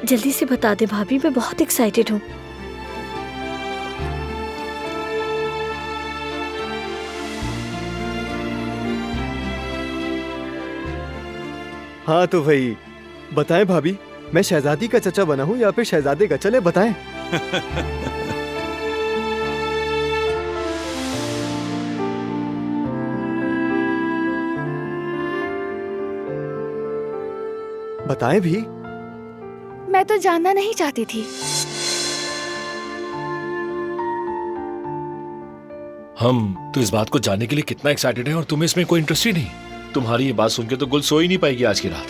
जल्दी से बता दे भाभी, मैं बहुत एक्साइटेड हूँ। हाँ तो भाई बताएं भाभी, मैं शहजादी का चचा बना हूँ या फिर शहजादे का? चले बताएं। बताएं भी। मैं तो जानना नहीं चाहती थी। हम तो इस बात को जानने के लिए कितना एक्साइटेड है और तुम्हें इसमें कोई इंटरेस्ट ही नहीं। तुम्हारी ये बात सुन के तो गुल सो ही नहीं पाएगी आज की रात।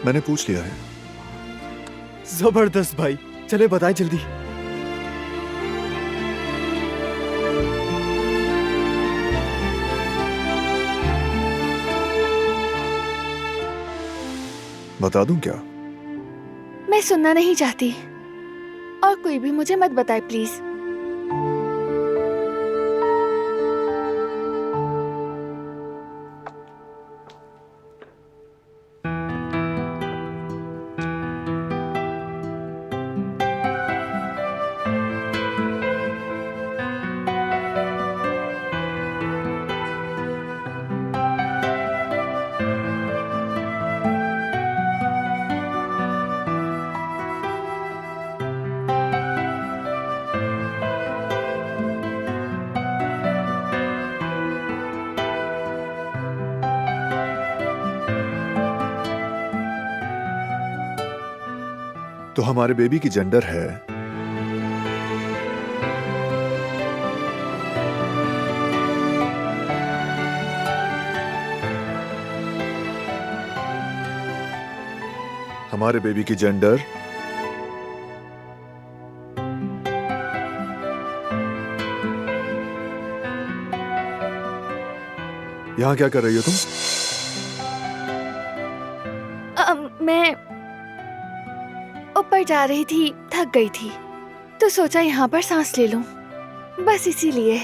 मैंने पूछ लिया है। जबरदस्त भाई, चले बताएं जल्दी। बता दूं क्या? मैं सुनना नहीं चाहती और कोई भी मुझे मत बताए प्लीज। तो हमारे बेबी की जेंडर है हमारे बेबी की जेंडर यहां क्या कर रही हो तुम? मैं ऊपर जा रही थी, थक गई थी तो सोचा यहाँ पर सांस ले लूं, बस इसीलिए।